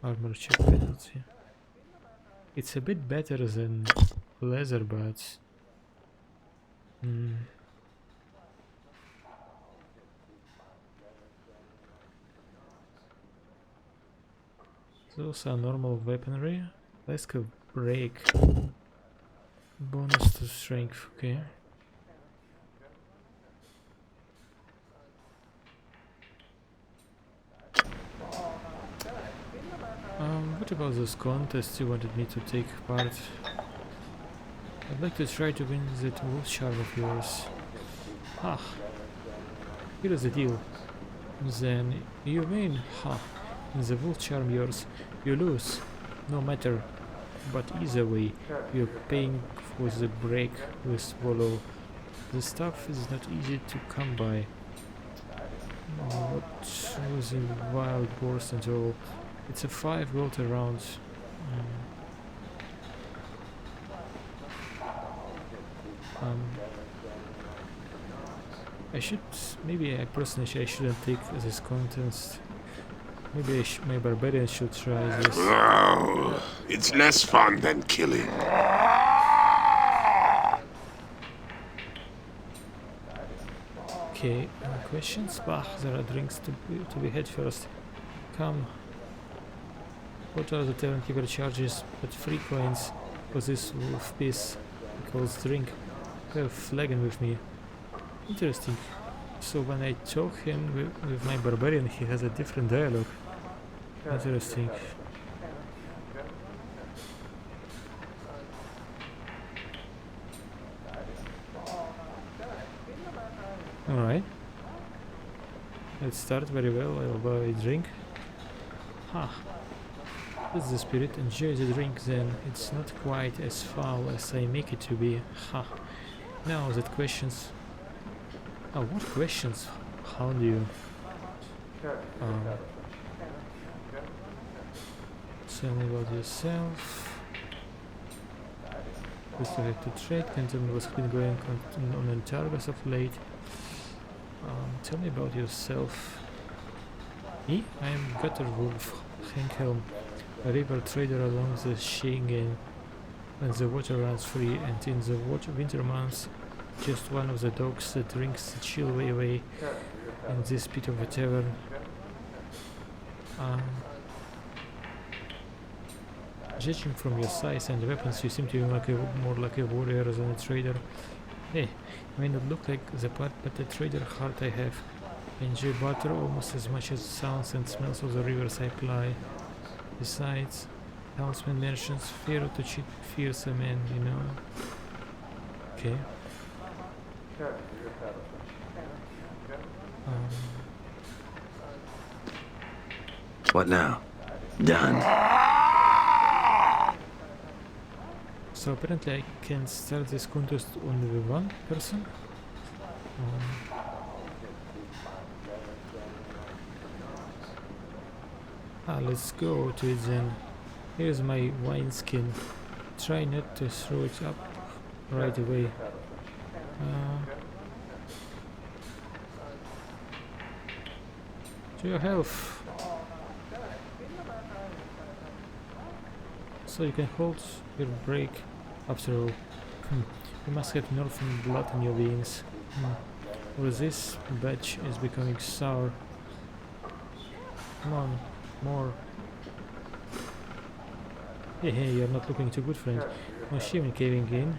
Armor check penalty. It's a bit better than leather, but those are normal weaponry. Let's go break. Bonus to strength, okay. What about those contests you wanted me to take part? I'd like to try to win that wolf charm of yours. Ah, here's the deal. Then you win, ha. In the wolf charm yours, you lose. No matter. But either way, you're paying for the break we swallow. The stuff is not easy to come by. Not using wild boars and all. It's a 5 gold a round. Maybe I personally shouldn't take this contest. Maybe my barbarian should try this. Oh, it's less fun than killing. Okay, questions? Bah, there are drinks to be had first. Come. What are the tavern keeper charges? But 3 coins for this wolf piece. Because drink. I have a flagon with me. Interesting. So when I talk him with my barbarian, he has a different dialogue. Interesting. Alright. Let's start very well. I'll buy a drink. Ha! That's the spirit. Enjoy the drink then. It's not quite as foul as I make it to be. Ha! Now that questions... Oh, what questions? How do you... tell me about yourself. First you have to trade, and tell me what's been going on in Targus of late. Tell me about yourself. Me? I am Gutterwolf Henkhelm, a river trader along the Schengen when the water runs free, and in the winter months just one of the dogs that drinks the chill away in this pit of a tavern. Judging from your size and weapons, you seem to be more like a warrior than a trader. Hey, I may not look like the part, but the trader heart I have. I enjoy butter almost as much as the sounds and smells of the rivers I ply. Besides, townsmen merchants fear to cheat fearsome men, you know. Okay. What now? Done. So apparently I can start this contest only with one person. Let's go to it then. Here's my wineskin. Try not to throw it up right away. To your health. So you can hold your break after all. You must have northern blood in your veins. Or this batch is becoming sour. Come on, more. Hey, you're not looking too good, friend. No shame in caving in.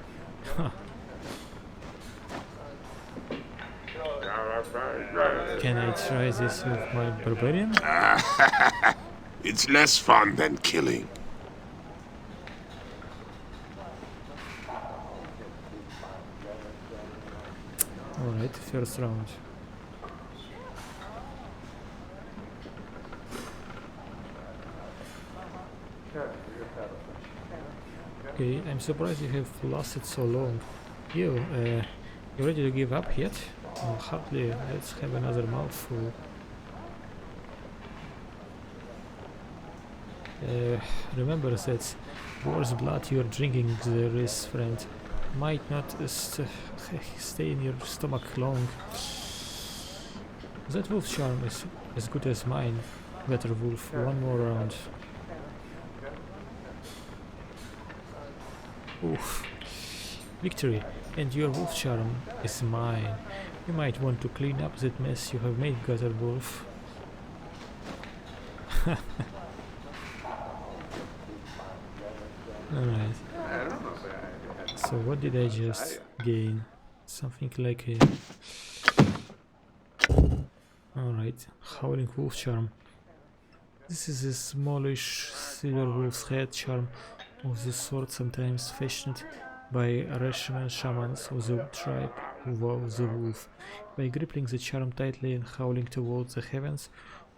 Can I try this with my barbarian? It's less fun than killing. Alright, first round. Okay, I'm surprised you have lasted so long. You ready to give up yet? Well, hardly. Let's have another mouthful. Remember that worse blood you're drinking there is, friend. Might not stay in your stomach long. That wolf charm is as good as mine. Better wolf, one more round. Oof. Victory, and your wolf charm is mine. You might want to clean up that mess you have made, Gutter Wolf. Alright. So what did I just gain? Something like a... Alright, Howling Wolf Charm. This is a smallish silver wolf's head charm of the sort sometimes fashioned by Rashiman shamans of the tribe who vow the wolf. By gripping the charm tightly and howling towards the heavens,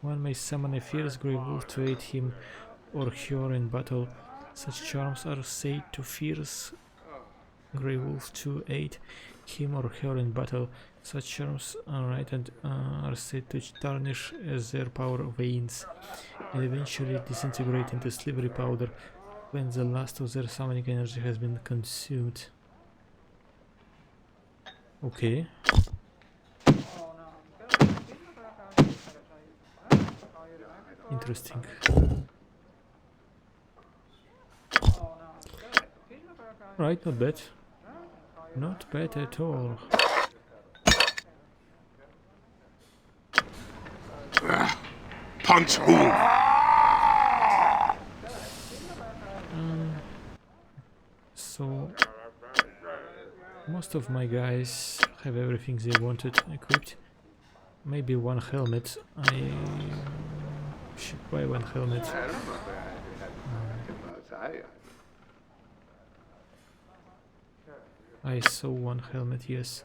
one may summon a fierce grey wolf to aid him or her in battle. Such charms are said to fierce grey wolf to aid him or her in battle. Such charms are said to tarnish as their power wanes and eventually disintegrate into slivery powder when the last of their summoning energy has been consumed. Okay. Interesting. Right, not bad. Not bad at all. Punch who? So most of my guys have everything they wanted equipped. Maybe one helmet. I should buy one helmet. I saw one helmet, yes.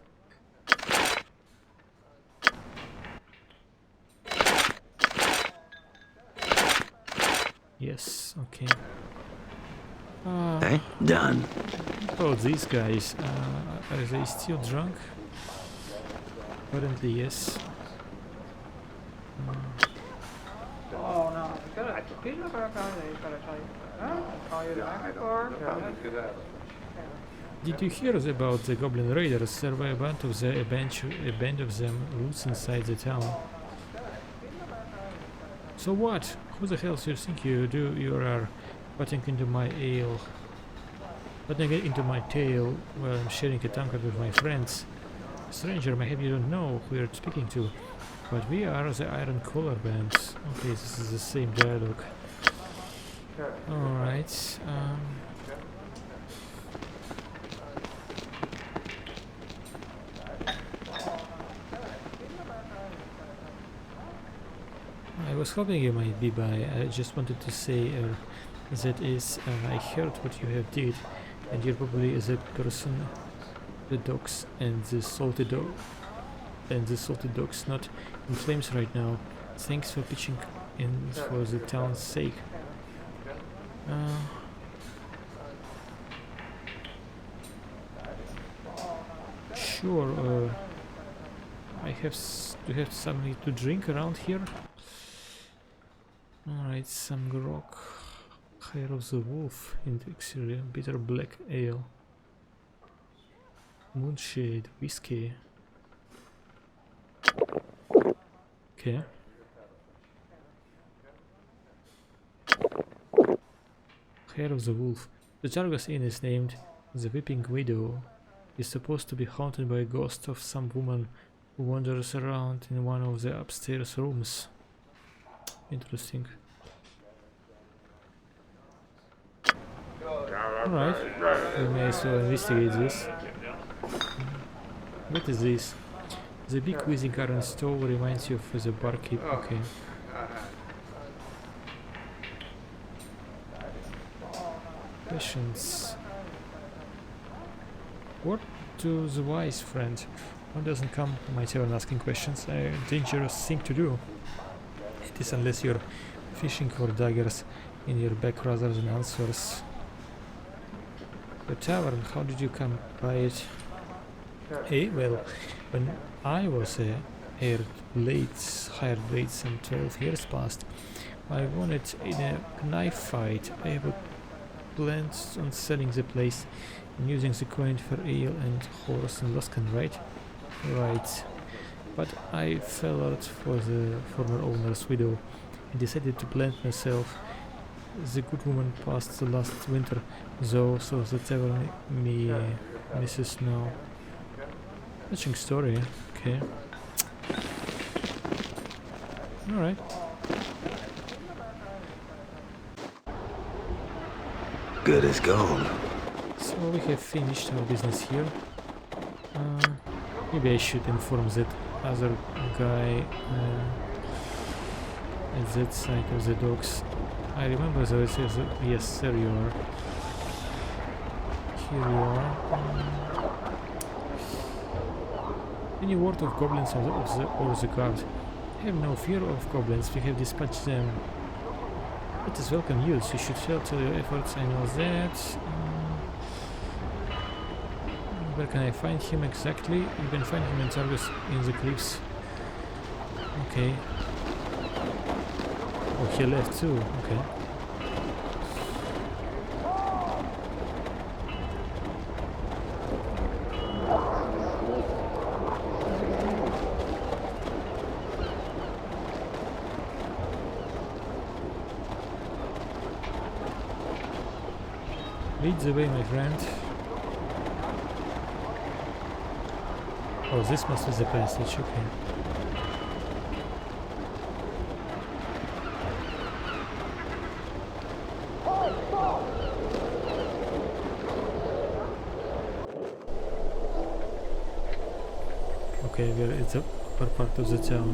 Yes, okay. Done. Oh, these guys, are they still drunk? Apparently, yes. Did you hear about the Goblin Raiders? There were a band of them loose inside the town. So what? Who the hell do you think you are putting into my ale? Putting it into my tail while I'm sharing a tankard with my friends. Stranger, maybe you don't know who you're speaking to, but we are the Iron Collar Band. Okay, this is the same dialogue. Alright, I was hoping you might be by. I just wanted to say that is, I heard what you have did, and you're probably the person, the dogs and the salty dog, and the salty dog's not in flames right now. Thanks for pitching in for the town's sake. Sure. I have to have something to drink around here. Alright, some grog. Hair of the wolf in the exterior. Bitter black ale. Moonshade, whiskey. Okay. Hair of the wolf. The Jargus Inn is named the Weeping Widow. Is supposed to be haunted by a ghost of some woman who wanders around in one of the upstairs rooms. Interesting. Alright, we may as well investigate this. What is this? The big whizzing iron stove reminds you of the barkeep. Okay. Questions. What to the wise friend? One doesn't come to my tavern asking questions. A dangerous thing to do. It is unless you're fishing for daggers in your back rather than answers. The tavern, how did you come by it? Hey, well, when I was hired late some 12 years past, I won it in a knife fight. I have planned on selling the place and using the coin for ale and horse and Luskan, right? Right. But I fell out for the former owner's widow and decided to plant myself The good woman passed the last winter, though, so the tavern me misses now. Touching story, okay. Alright. Good as gold. So we have finished our business here. Maybe I should inform that other guy at that side of the docks. I remember there is yes, there you are. Here you are. Any word of goblins or the guard? Have no fear of goblins, we have dispatched them. It is welcome news, you should tell your efforts, I know that. Where can I find him exactly? You can find him in Targus in the cliffs. Okay. Oh, he left too, okay. Lead the way, my friend. Oh, this must be the passage, okay. Okay, it's a upper part of the town.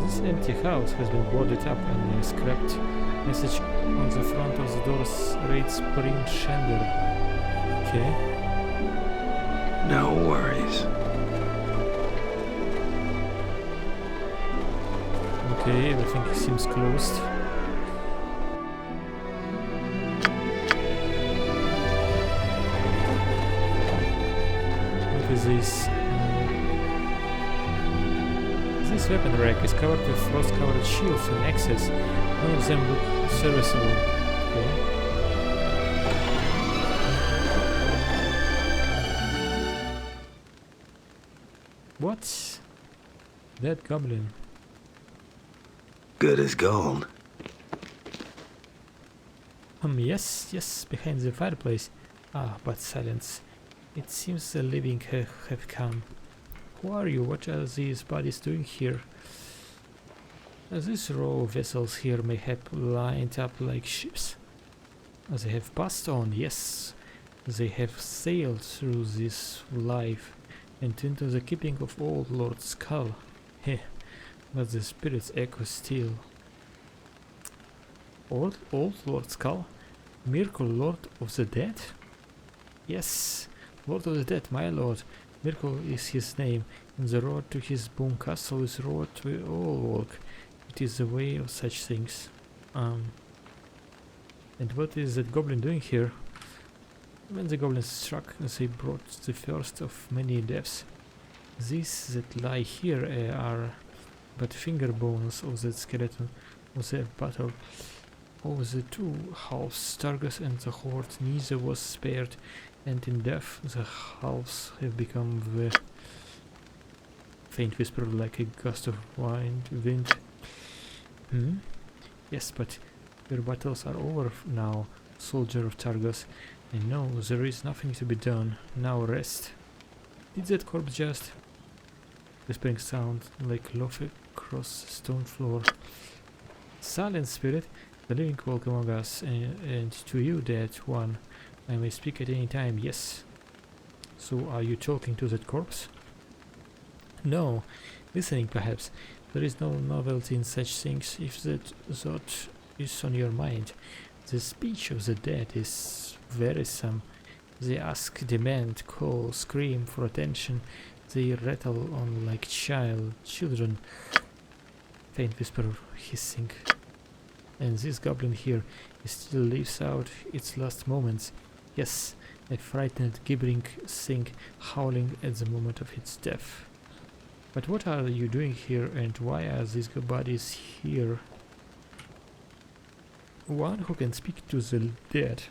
This empty house has been boarded up and scrapped. Message on the front of the doors reads Spring Shander. Okay. No worries. Okay, everything seems closed. What is this? This weapon rack is covered with frost-covered shields and axes. None of them look serviceable. Okay. What? That goblin. Good as gold. Yes, behind the fireplace. Ah, but silence. It seems the living have come. Who are you? What are these bodies doing here? These row of vessels here may have lined up like ships. They have passed on, yes. They have sailed through this life and into the keeping of old Lord Skull. Heh, but the spirits echo still. Old Lord Skull? Miracle Lord of the Dead? Yes, Lord of the Dead, my lord. Miracle is his name, and the road to his boom castle is road we all walk. It is the way of such things. And what is that goblin doing here? When the goblins struck, they brought the first of many deaths. These that lie here are but finger bones of that skeleton of the battle. Of the two halves, Targus and the Horde, neither was spared, and in death the halves have become the faint whisper like a gust of wind. Yes, but your battles are over now, soldier of Targus. And no, there is nothing to be done. Now rest. Did that corpse just... Whispering sound like laughter across the stone floor. Silence, spirit. The living walk among us, and to you, dead one. I may speak at any time, yes. So are you talking to that corpse? No, listening perhaps. There is no novelty in such things, if that thought is on your mind. The speech of the dead is wearisome. They ask, demand, call, scream for attention. They rattle on like children. Faint whisper hissing. And this goblin here still lives out its last moments. Yes, a frightened, gibbering thing howling at the moment of its death. But what are you doing here, and why are these bodies here? One who can speak to the dead.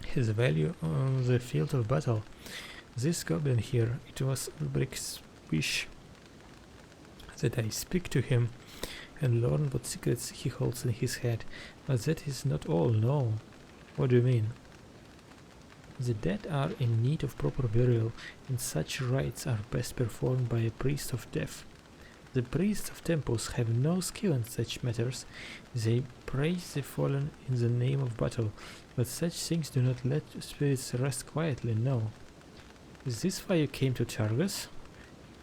his value on the field of battle. This goblin here, it was Ulbricht's wish that I speak to him and learn what secrets he holds in his head. But that is not all, no. What do you mean? The dead are in need of proper burial, and such rites are best performed by a priest of death. The priests of temples have no skill in such matters. They praise the fallen in the name of battle, but such things do not let spirits rest quietly, no. Is this why you came to Targus?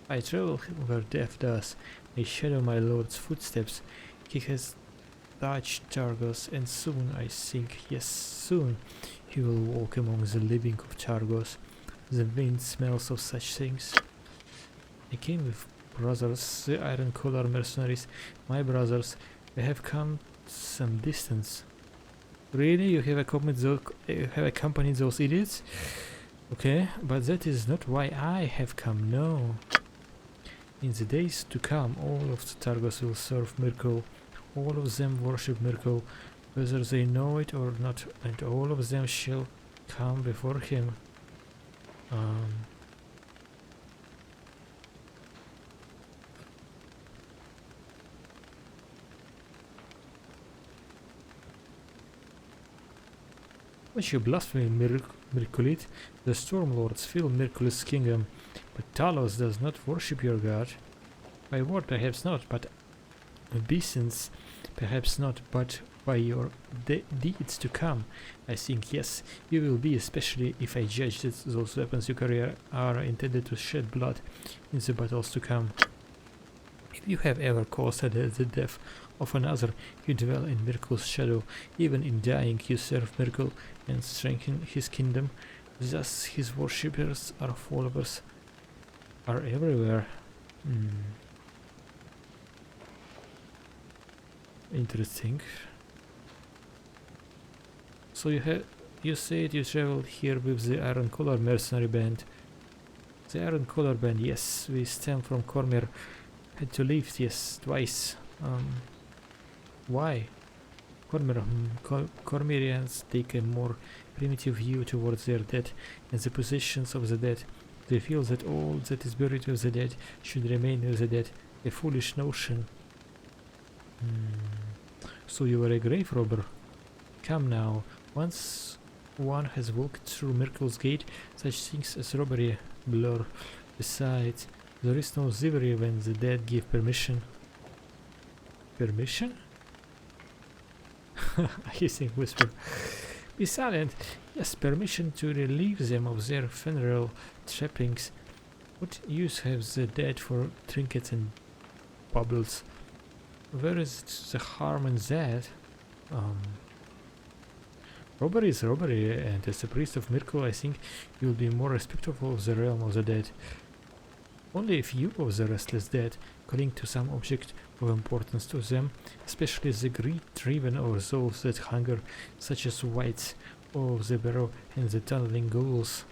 I travel where death does. I shadow my lord's footsteps. He has touched Targos, and soon, I think, yes, soon, he will walk among the living of Targos. The wind smells of such things. I came with brothers, the Iron Collar mercenaries, my brothers. They have come some distance. Really? You have accompanied those idiots? Okay, but that is not why I have come, no. In the days to come, all of the Targos will serve Mirko. All of them worship Mirko, whether they know it or not, and all of them shall come before him. But you blaspheme, Mirkulid. The Stormlords fill Mirkulid's kingdom, but Talos does not worship your god. By word perhaps not, but obeisance perhaps not, but by your deeds to come, I think yes, you will be, especially if I judge that those weapons you carry are intended to shed blood in the battles to come. If you have ever caused the death of another, you dwell in Mirkul's shadow. Even in dying, you serve Mirkul and strengthen his kingdom. Thus, his worshippers or followers are everywhere. Interesting. So you said you traveled here with the Iron Collar mercenary band. The Iron Collar band, yes, we stem from Cormyr. Had to leave, yes, twice. Why? Cormyrians take a more primitive view towards their dead and the possessions of the dead. They feel that all that is buried with the dead should remain with the dead. A foolish notion. So you were a grave robber? Come now, once one has walked through Mirkul's gate, such things as robbery blur. Besides, there is no chivalry when the dead give permission. Permission? A hissing whisper. Be silent. Yes, permission to relieve them of their funeral trappings. What use have the dead for trinkets and baubles? Where is the harm in that? Robbery is robbery, and as a priest of Mirkul, I think you will be more respectful of the realm of the dead. Only if you of the restless dead cling to some object of importance to them, especially the greed-driven or those that hunger, such as wights of the barrow and the tunneling ghouls.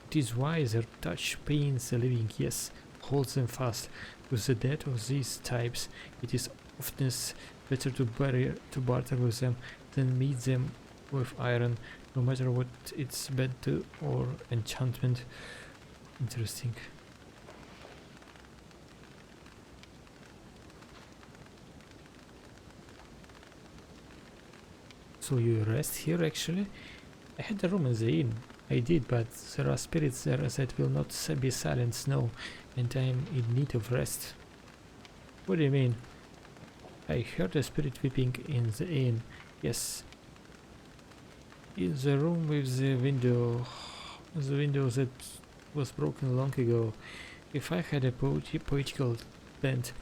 It is why their touch pains the living, yes, holds them fast. With the dead of these types, it is often better to barter with them than meet them with iron, no matter what it's bent to or enchantment. Interesting. So you rest here actually? I had a room in the inn. I did, but there are spirits there that will not be silenced, no, and I am in need of rest. What do you mean? I heard a spirit weeping in the inn. Yes. In the room with the window that was broken long ago. If I had a poetical bent,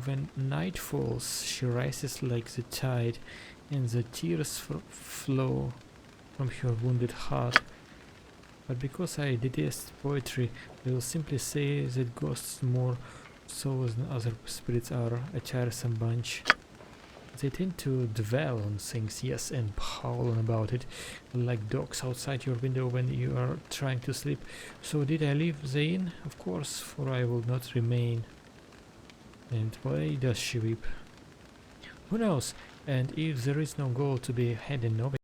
when night falls, she rises like the tide, and the tears flow from her wounded heart. But because I detest poetry, I will simply say that ghosts more so than other spirits are a tiresome bunch. They tend to dwell on things, yes, and howl on about it, like dogs outside your window when you are trying to sleep. So did I leave the inn? Of course, for I will not remain. And why does she weep? Who knows? And if there is no gold to be had in Nova,